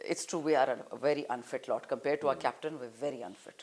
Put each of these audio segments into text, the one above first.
it's true, we are a very unfit lot compared to our captain, we're very unfit.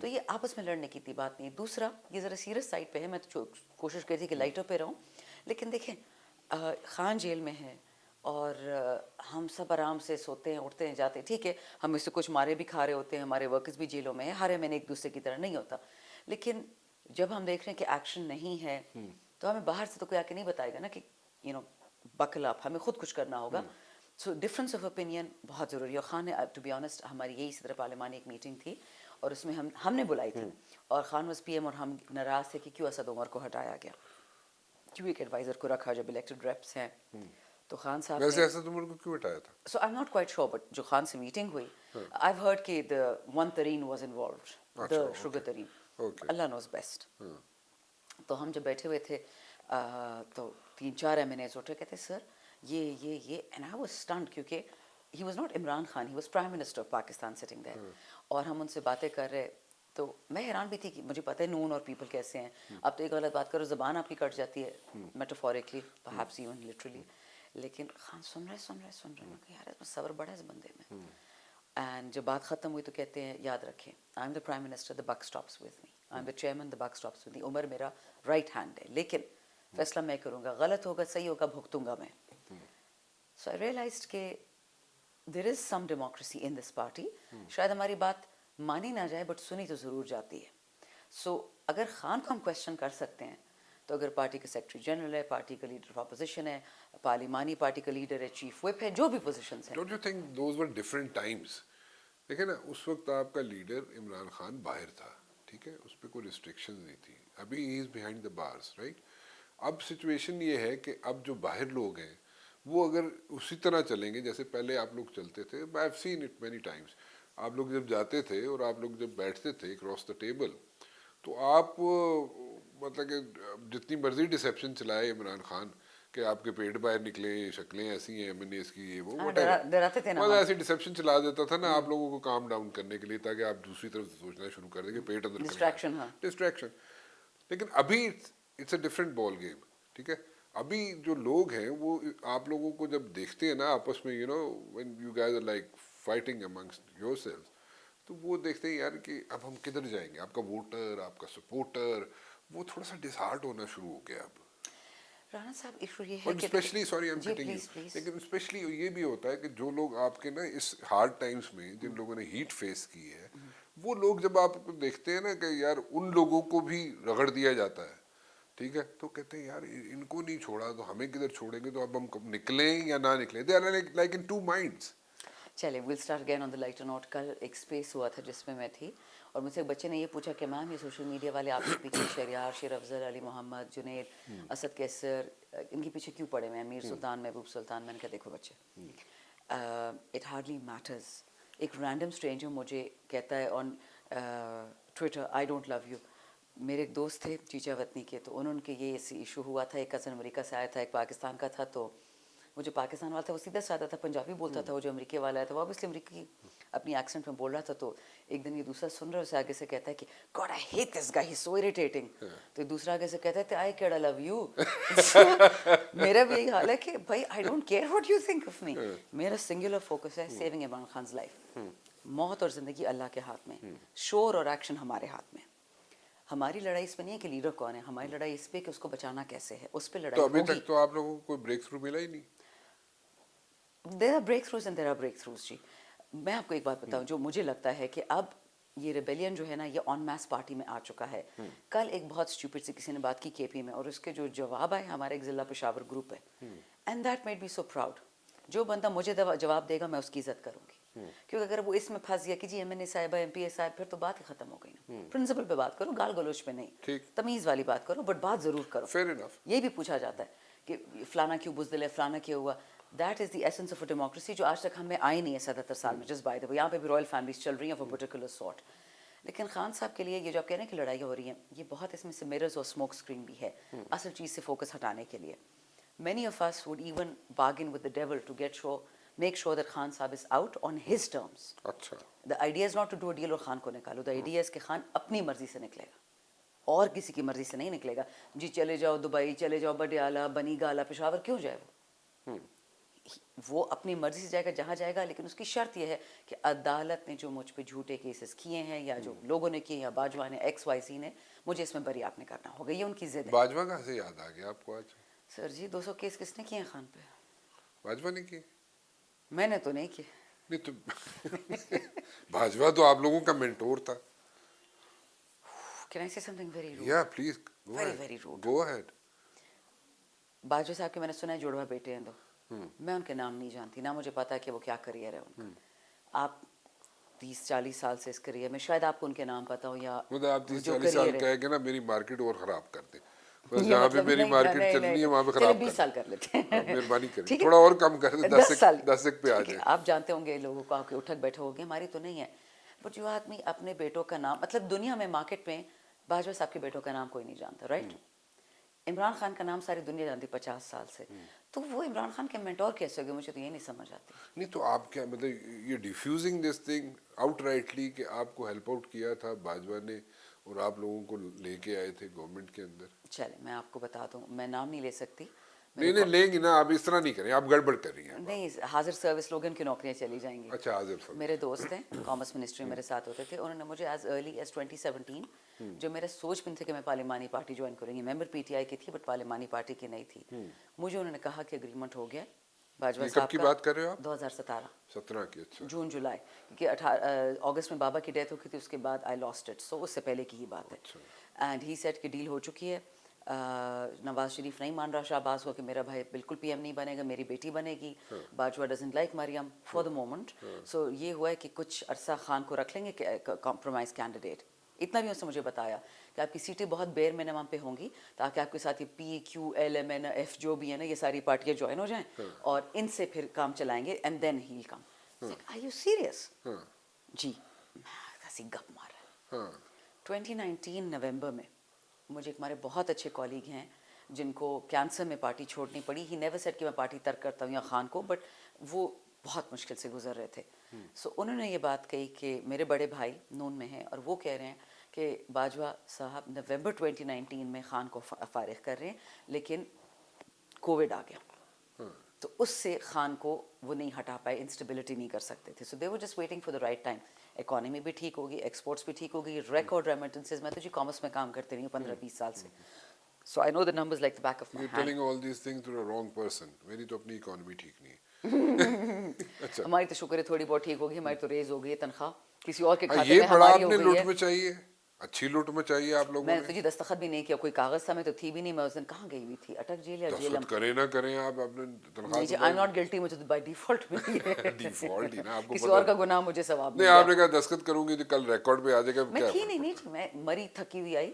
تو یہ آپس میں لڑنے کی اتنی بات نہیں. دوسرا یہ ذرا سیریس سائڈ پہ ہے, میں تو کوشش کر رہی تھی کہ لائٹر پہ رہوں, لیکن دیکھیں خان جیل میں ہے اور ہم سب آرام سے سوتے ہیں, اٹھتے ہیں, جاتے ہیں, ٹھیک ہے ہم میں سے کچھ مارے بھی کھا رہے ہوتے ہیں, ہمارے ورکرز بھی جیلوں میں ہیں, ہر میں نے ایک دوسرے کی طرح نہیں ہوتا, لیکن جب ہم دیکھ رہے ہیں کہ ایکشن نہیں ہے تو ہمیں باہر سے تو کوئی آ کے نہیں بتائے گا نا کہ بکل اپ, ہمیں خود کچھ کرنا ہوگا. سو ڈفرینس آف اوپینین بہت ضروری ہے. خان نے ٹو بی آنیسٹ ہماری یہی صدر پارلیمانی ایک میٹنگ تھی اور اس میں ہم نے بلائی تھی, اور خان واز پی ایم اور ہم ناراض تھے کہ کیوں اسد عمر کو ہٹایا گیا, کیوں ایک ایڈوائزر کو رکھا جب الیکٹڈ ریپس ہیں. تو خان صاحب ویسے نے, اسد عمر کو کیوں ہٹایا تھا؟ So I am not quite sure, but جو خان سے میٹنگ ہوئی آئی ہیو ہرڈ کہ the one Tareen was involved, the sugar Tareen, Allah knows best. تو ہم جب بیٹھے ہوئے تھے تو 3-4 MNAs اٹھے, کہتے سر یہ اینڈ آئی واز اسٹنڈ, کیونکہ he was not Imran Khan, he was prime minister of Pakistan sitting there, اور ہم ان سے باتیں کر رہے. تو میں حیران بھی تھی کہ مجھے پتہ ہے نون اور پیپل کیسے ہیں, اب تو ایک غلط بات کرو زبان آپ کی کٹ جاتی ہے, میٹافوریکلی پرہیپس ایون لٹرلی, لیکن خان سن رہے یار اس میں صبر بڑا ہے اس بندے میں. اینڈ جب بات ختم ہوئی تو کہتے ہیں یاد رکھیں I am the prime minister, the buck stops with me, I am the chairman, the buck stops with me. Umar میرا رائٹ ہینڈ ہے, لیکن فیصلہ میں کروں گا, غلط ہوگا صحیح ہوگا بھگتوں گا میں. سو آئی ریئلائزڈ کہ دیر از سم ڈیموکریسی ان دس پارٹی. شاید ہماری بات مانی نہ جائے بٹ سنی تو ضرور جاتی ہے. سو اگر خان کو ہم کویشچن کر سکتے ہیں تو اگر پارٹی کا سیکرٹری جنرل ہے, پارٹی کا لیڈر آف اپوزیشن ہے, پارلیمانی پارٹی کا لیڈر ہے, چیف وپ ہے, جو بھی پوزیشنز ہیں. Don't you think those were different Times? دیکھیں نا اس وقت آپ کا لیڈر عمران خان باہر تھا, ٹھیک ہے, اس پہ کوئی ریسٹرکشن نہیں تھی. ابھی ہی از بیہائنڈ دا بارس, رائٹ. اب سچویشن یہ ہے کہ اب جو باہر لوگ ہیں وہ اگر اسی طرح چلیں گے جیسے پہلے آپ لوگ چلتے تھے, I have seen it many Times, آپ لوگ جب جاتے تھے اور آپ لوگ جب بیٹھتے تھے کراس دا ٹیبل تو آپ مطلب کہ جتنی مرضی ڈسیپشن چلائے عمران خان کہ آپ کے پیٹ باہر نکلے, شکلیں ایسی ہیں MNAs کی, یہ وہ ڈراتے تھے نا, بس ایسی ڈسیپشن چلا دیتا تھا نا آپ لوگوں کو کام ڈاؤن کرنے کے لیے, تاکہ آپ دوسری طرف سے سوچنا شروع کر دیں کہ پیٹ اندر ڈسٹریکشن. ہاں ڈسٹریکشن. لیکن ابھی it's a different ball game, ٹھیک ہے. ابھی جو لوگ ہیں وہ آپ لوگوں کو جب دیکھتے ہیں نا آپس میں, when you guys are like fighting amongst yourselves, تو وہ دیکھتے ہیں یار کہ اب ہم کدھر جائیں گے. آپ کا ووٹر, آپ کا سپورٹر, وہ تھوڑا سا ڈسہارٹ ہونا شروع ہو گیا اب. رانا صاحب ایشو یہ ہے اور کہ اسپیشلی سوری آئی ایم جی کٹنگ یو, پلیز پلیز, لیکن اسپیشلی یہ بھی ہوتا ہے کہ جو لوگ آپ کے نا اس ہارڈ ٹائمس میں جن لوگوں نے ہیٹ فیس کی ہے, وہ لوگ جب آپ کو دیکھتے ہیں نا کہ یار ان لوگوں کو بھی رگڑ دیا جاتا ہے, ٹھیک ہے, تو کہتے ہیں یار ان کو نہیں چھوڑا تو ہمیں کدھر چھوڑیں گے, تو اب ہم نکلیں یا نہ نکلیں. They are like in two minds. چلے well start again on the lighter note. کل ایک اسپیس ہوا تھا جس میں میں تھی اور مجھ سے ایک بچے نے یہ پوچھا کہ میم یہ سوشل میڈیا والے آپ کے پیچھے شہریار, شیر افضل, علی محمد, جنید, اسد کیسر, ان کے پیچھے کیوں پڑے ہوئے ہیں, امیر سلطان, محبوب سلطان. میں نے کہا دیکھو بچے, اٹ ہارڈلی میٹرز. ایک رینڈم اسٹرینجر مجھے کہتا ہے on Twitter I don't love you. میرے ایک دوست تھے چیچا وطنی کے, تو انہوں کے یہ ایشو ہوا تھا, ایک کزن امریکہ سے آیا تھا, ایک پاکستان کا تھا. تو وہ جو پاکستان والا تھا وہ سیدھا سادہ تھا, پنجابی بولتا تھا. وہ جو امریکہ والا ہے تو وہ obviously امریکی اپنی ایکسنٹ میں بول رہا تھا. تو ایک دن یہ دوسرا سن رہا ہے, اسے آگے سے کہتا ہے کہ God I hate this guy, he's so irritating. تو دوسرا آگے سے کہتا ہے I kid I love you. میرا بھی یہی حال ہے کہ بھائی I don't care what you think of me. میرا سنگولر فوکس ہے سیونگ عمران خان's life. موت اور زندگی اللہ کے ہاتھ میں, شور اور ایکشن ہمارے ہاتھ میں. ہماری لڑائی اس پہ نہیں ہے کہ لیڈر کون ہے, ہماری لڑائی اس پہ کہ اس کو بچانا کیسے ہے, اس پہ لڑائی تو ابھی ہوگی. تک تو آپ لوگوں کو کوئی بریک تھرو ملا ہی نہیں. There are breakthroughs and there are breakthroughs. جی میں آپ کو ایک بات بتاؤں, جو مجھے لگتا ہے کہ اب یہ ریبیلین جو ہے نا یہ آن میس پارٹی میں آ چکا ہے. کل ایک بہت اسٹوپڈ سے کسی نے بات کی KP میں, اور اس کے جو جواب آئے, ہمارے ایک ضلع پشاور گروپ ہے, and that made me so proud. جو بندہ مجھے جواب دے گا میں اس کی عزت کروں گی, کیونکہ اگر وہ اس میں پھنس گیا کہ جی MNA صاحبہ, MPA صاحب, پھر تو بات ہی ختم ہو گئی نا. پرنسپل پہ بات کرو, گال گلوچ پہ نہیں, تمیز والی بات کرو, بٹ بات ضرور کرو. Fair enough. یہ بھی پوچھا جاتا ہے کہ فلانا کیوں بزدل ہے, فلانا کیوں ہوا. That is the essence of a democracy, جو آج تک ہمیں آئی نہیں ہے 77 سال میں. جسٹ بائی دا وے یہاں پہ بھی رائل فیملیز چل رہی ہیں آف اے پرٹیکولر سارٹ. لیکن خان صاحب کے لیے یہ جو آپ کہہ رہے ہیں کہ لڑائی ہو رہی ہیں, یہ بہت اس میں سے میررز اور اسموک اسکرین بھی ہے اصل چیز سے فوکس ہٹانے کے لیے. Many of us would even bargain with the devil to make sure that Khan Sahib is out on his terms. اچھا. The idea is not to do a deal اور خان کو نکالو. The idea is کہ خان اپنی مرضی سے نکلے گا اور کسی کی مرضی سے نہیں نکلے گا. جی چلے جاؤ دبئی, چلے جاؤ بڈیالہ, بنی گالا, پشاور, کیوں جائے وہ؟ وہ اپنی مرضی سے جائے گا جہاں جائے گا, لیکن اس کی شرط یہ ہے کہ عدالت نے جو مجھ پہ جھوٹے کیسز کیے ہیں یا جو لوگوں نے کیے یا باجوہ نے ایکس وائی سی نے, مجھے اس میں بری آپ نے کرنا ہوگا. یہ ان کی ضد ہے. باجوہ کہاں سے یاد آ گیا آپ کو آج؟ سر جی 200 کیس کس نے کیے ہیں خان پہ؟ باجوہ نے کی؟ میں نے تو نہیں کیے. نہیں تو باجوہ تو آپ لوگوں کا مینٹور تھا. Can I say something very rude? یا please Very, very rude. Go ahead. Bajwa صاحب کے میں نے سنا ہے جڑوا بیٹے ہیں دو. میں ان کے نام نہیں جانتی, نہ مجھے پتا ہے کہ وہ کیا کریئر ہے ان کا. آپ 30-40 سال سے اس کریئر میں, شاید آپ کو ان کے نام پتا ہو یا مطلب آپ جو 30-40 سال کریئر ہے. کہہ کے نا میری مارکیٹ اور خراب کر دیں. بس یہ جہاں پہ مطلب میری نہیں, مارکیٹ نہیں, چل رہی ہے نہیں. وہاں پہ چلے خراب 20 کر سال کر لیتے ہیں. مہربانی کریے, ٹھیک ہے, تھوڑا اور کم کر دیں, 10 سال 10 پہ آ ٹھیک ہے. جائیں. آپ جانتے ہوں گے لوگوں کو کہ اٹھک بیٹھے ہوگے, ہماری تو نہیں ہے. بٹ جو آدمی اپنے بیٹوں کا نام, مطلب دنیا میں مارکیٹ میں باجوہ صاحب کے بیٹوں کا نام کوئی نہیں جانتا, رائٹ. عمران خان کا نام ساری دنیا جانتی 50 سال سے, تو وہ عمران خان کے مینٹور کیسے ہو گئے, مجھے تو یہ نہیں سمجھ آتی. نہیں تو آپ کیا مطلب یہ ڈیفیوزنگ دس تھنگ آؤٹ رائٹلی کہ آپ کو ہیلپ آؤٹ کیا تھا باجوہ نے اور آپ لوگوں کو لے کے آئے تھے گورنمنٹ کے اندر. چلے میں آپ کو بتا دوں, میں نام نہیں لے سکتی. نہیں لیں گی نا, آپ اس طرح نہیں کریں, آپ گڑبڑ کر رہی ہیں. نہیں, حاضر سروس لوگ ان کی نوکریاں چلی جائیں گی. اچھا حاضر سر. میرے دوست ہیں کامرس منسٹری میرے ساتھ ہوتے تھے, انہوں نے مجھے ایز ارلی ایز 2017 جو میرا سوچ بھی تھے کہ میں پارلیمانی پارٹی جوائن کروں گی, ممبر پی ٹی آئی کی تھی بٹ پارلیمانی پارٹی کی نہیں تھی, مجھے انہوں نے کہا کہ اگریمنٹ ہو گیا باجوہ کب صاحب کی کا. بات کر رہے ہو آپ؟ 2017 کی. اچھا جون جولائی, کیونکہ اگست میں بابا کی ڈیتھ ہو گئی تھی, اس کے بعد آئی لاسٹ اٹ, سو اس سے پہلے کی ہی بات ہے. اینڈ ہی سیٹ کہ ڈیل ہو چکی ہے. نواز شریف نہیں مان رہا شہباز کو کہ میرا بھائی بالکل پی ایم نہیں بنے گا, میری بیٹی بنے گی. Bajwa doesn't like Maryam for the moment. So یہ ہوا ہے کہ کچھ عرصہ خان کو رکھ لیں گے کمپرومائز کینڈیڈیٹ. اتنا بھی اس نے مجھے بتایا کہ آپ کی سیٹیں بہت بیر منیمم پہ ہوں گی تاکہ آپ کے ساتھ یہ P Q L M N F جو بھی ہے نا, یہ ساری پارٹیاں جوائن ہو جائیں اور ان سے پھر کام چلائیں گے, and then he will come. Are you serious? جی ایسی گپ مار رہا ہے. 2019 نومبر میں مجھے ایک ہمارے بہت اچھے کالیگ ہیں جن کو کینسر میں پارٹی چھوڑنی پڑی. ہی نیور سیڈ کہ میں پارٹی ترک کرتا ہوں یا خان کو, بٹ وہ بہت مشکل سے گزر رہے تھے. سو انہوں نے یہ بات کہی کہ میرے بڑے بھائی نون میں ہیں اور وہ کہہ رہے ہیں کہ باجوہ صاحب نومبر 2019 میں خان کو فارغ کر رہے ہیں, لیکن کووڈ آ گیا تو اس سے خان کو وہ نہیں ہٹا پائے, انسٹیبلٹی نہیں کر سکتے تھے. So they were just waiting for the right time. Economy بھی ٹھیک ہوگی, ایکسپورٹس بھی ٹھیک ہوگی, ریکارڈ ریمیٹنسز. میں تو جی کامرس میں کام کرتے رہی ہوں 15-20 سال سے, so I know the numbers like the back of my hand. Telling all these things to the wrong person. میری تو اپنی اکانومی ٹھیک نہیں ہے. اچھا ہماری تو شکر ہے تھوڑی بہت ٹھیک ہوگی, ہماری تو ریز ہو گئی ہے تنخواہ, کسی اور کے کھاتے یہ میں بڑا آپ ہماری ہو نے گئی لوٹ ہے. میں چاہیے, اچھی لوٹ میں چاہیے آپ لوگوں میں نے نے. تو جی دستخط بھی نہیں کیا, کوئی کاغذ تھا, میں تو تھی بھی نہیں. میں اس دن کہاں گئی ہوئی تھی, اٹک جیل یا جیلم. دستخط کریں نہ کریں آپ اپنے تنخواہ نہیں جی, آئی ایم ناٹ گلٹی, مجھے تو بائی ڈیفالٹ ملی ہے. ڈیفالٹ ہی نا آپ کو کسی پتا اور کا گناہ مجھے ثواب نہیں. مل آپ گیا. نے کہا دستخط کروں گی تو کل ریکارڈ پہ آ جائے گا. میں تھی نہیں جی, میں مری تھکی ہوئی آئی.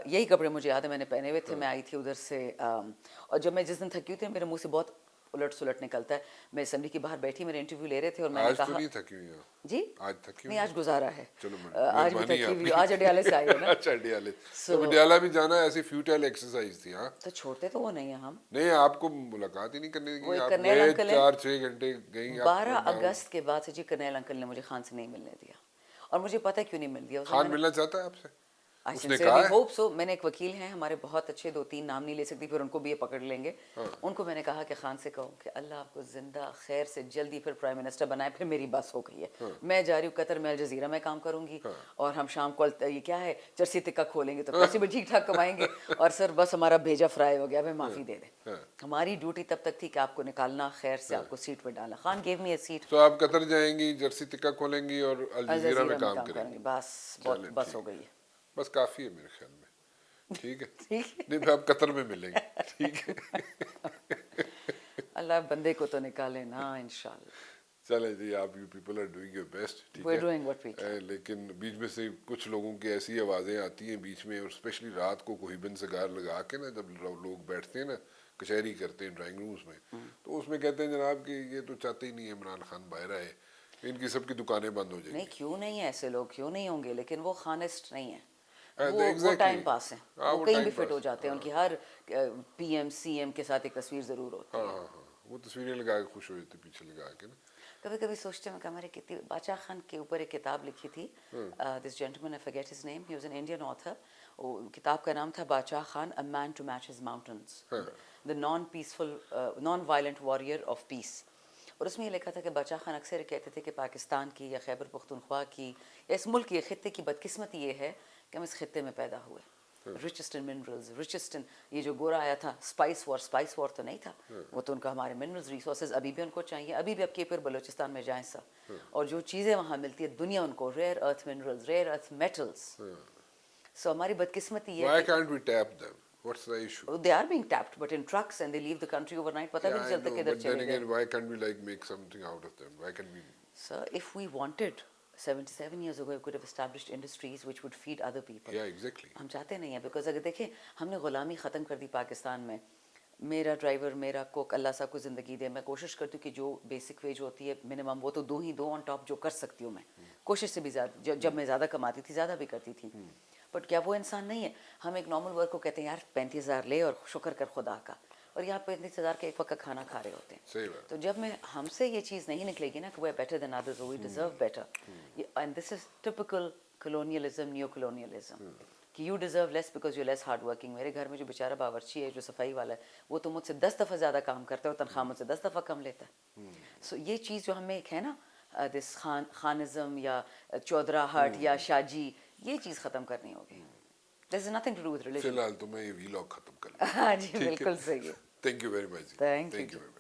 یہی کپڑے مجھے یاد ہے میں نے پہنے ہوئے تھے. میں آئی تھی ادھر سے, اور جب میں جس دن تھکی ہوئی تھی میرے منہ سے بہت الٹ سلٹ نکلتا ہے. میں اسمبلی کے باہر بیٹھی, میرے انٹرویو لے رہے تھے اور میں نے آج تو کہا نہیں تھکی ہوئی ہیں جی, آج تھکی ہوئی نہیں آج گزارا ہے, چلو آج بھی تھکی ہوئی, آج اڈیالے سے آئی ہے نا. اچھا اڈیالے, تو اڈیالہ بھی جانا ایسی فیوٹائل ایکسرسائز تھی. ہاں تو چھوڑتے تو وہ نہیں ہیں ہم. نہیں آپ کو ملاقات ہی نہیں کرنے وہ کی, ایک آپ کرنیل گئے انکل ہیں, 4-6 گھنٹے گئی. 12 اگست کے بعد سے جی کرنیل انکل نے مجھے خان سے نہیں ملنے دیا, اور مجھے پتہ ہے کیوں نہیں مل دیا. خان ملنا چاہتا ہے آپ سے؟ I اس نے sincerely کہا ہے hope so. میں نے ایک وکیل ہیں ہمارے بہت اچھے, 2-3 نام نہیں لے سکتی, پھر ان کو بھی یہ پکڑ لیں گے. ان کو میں نے کہا کہ خان سے کہو کہ اللہ آپ کو زندہ خیر سے جلدی پھر پرائم منسٹر بنائے. پھر میری بس ہو گئی ہے, میں جا رہی ہوں قطر میں, الجزیرہ میں کام کروں گی, اور ہم شام کو یہ کیا ہے چرسی تکہ کھولیں گے, تو پیسے بھی ٹھیک ٹھاک کمائیں گے. اور سر بس ہمارا بھیجا فرائی ہو گیا, ہمیں معافی دے دیں. ہماری ڈیوٹی تب تک تھی کہ آپ کو نکالنا, خیر سے آپ کو سیٹ پہ ڈالنا. Khan gave me a seat. تو آپ قطر جائیں گی, جرسی تکہ کھولیں گی اور الجزیرہ میں کام کریں گی. بس بس ہو گئی ہے, بس کافی ہے میرے خیال میں. ٹھیک ہے, نہیں پھر آپ قطر میں ملیں گے. ٹھیک ہے, اللہ بندے کو تو نکالے نا انشاءاللہ. چلے جی, آپ you people are doing your best. ٹھیک We're doing what we ہے, can. لیکن بیچ میں سے کچھ لوگوں کی ایسی آوازیں آتی ہیں بیچ میں, اور اسپیشلی رات کو کوئی بن سگار لگا کے نا, جب لوگ بیٹھتے ہیں نا کچہری کرتے ہیں ڈرائنگ رومز میں, تو اس میں کہتے ہیں جناب کہ یہ تو چاہتے ہی نہیں ہے عمران خان باہر آئے, ان کی سب کی دکانیں بند ہو جائیں گی. نہیں کیوں نہیں ہے, ایسے لوگ کیوں نہیں ہوں گے, لیکن وہ خانسٹ نہیں ہیں. وہ ٹائم پاس ہیں, وہ کہیں بھی فٹ ہو جاتے ہیں. ان کی ہر پی ایم سی ایم کے ساتھ ایک تصویر ضرور ہوتی ہے. ہاں وہ تصویریں لگا کے خوش ہو جاتے پیچھے لگا کے نا. کبھی کبھی سوچتے ہیں کہ ہمارے کتنی, باچا خان کے اوپر ایک کتاب لکھی تھی, this gentleman I forget his name, he was an Indian author. کتاب کا نام تھا Bacha Khan a man to match his mountains, the non peaceful non violent warrior of peace. اور اس میں یہ لکھا تھا کہ باچا خان اکثر کہتے تھے کہ پاکستان کی یا خیبر پختونخوا کی یا اس ملک کی خطے کی بدقسمتی یہ ہے کہ ہم اس خطے میں پیدا ہوئے richest in minerals, richest in یہ جو گورا آیا تھا اسپائس وار تو نہیں تھا، وہ تو ان کا ہمارے منرلز ریسورسز ابھی بھی ان کو چاہیے. ابھی بھی اب کے پھر بلوچستان میں جائیں سر اور جو چیزیں وہاں ملتی ہے دنیا ان کو ریئر ارتھ منرلز، ریئر ارتھ میٹلز. سو ہماری بدقسمتی یہ Why ہے can't we tap them? What's the issue? they are being tapped but in trucks and they leave the country overnight. پتہ بھی Yeah, نہیں I چلتا know, کدھر but then چلے گئے. again, why can't we like make something out of them? Why can't we? Sir, if we wanted 77 years ago we could have established industries which would feed other people. Yeah, exactly. ہم چاہتے نہیں ہیں because اگر دیکھیں ہم نے غلامی ختم کر دی پاکستان میں. میرا ڈرائیور میرا کوک اللہ صاحب کو زندگی دے، میں کوشش کرتی ہوں کہ جو بیسک ویج ہوتی ہے منیمم وہ تو دو آن ٹاپ جو کر سکتی ہوں میں کوشش سے بھی زیادہ. جب میں زیادہ کماتی تھی زیادہ بھی کرتی تھی، بٹ کیا وہ انسان نہیں ہے؟ ہم ایک نارمل ورک کو کہتے ہیں یار 35,000 لے اور شکر کر خدا کا، اور یہاں 35,000 کے ایک وقت کا کھانا کھا رہے ہوتے ہیں. صحیح بات. تو جب میں ہم سے یہ چیز نہیں نکلے گی نا کہ we are better than others, we deserve better, and this is typical colonialism, neo colonialism کہ you deserve less because you less hard working. میرے گھر میں جو بیچارہ باورچی ہے جو صفائی والا ہے وہ تو مجھ سے 10 دفعہ زیادہ کام کرتا ہے اور تنخواہ مجھ سے 10 دفعہ کم لیتا ہے. سو یہ چیز جو ہمیں ایک ہے نا دس خانزم یا چودرا ہٹ یا شاجی، یہ چیز ختم کرنی ہوگی. This is nothing to do with religion. فی الحال تو میں یہ ویلاگ ختم کر لوں. ہاں جی بالکل صحیح ہے. Thank you very much. Thank you. You.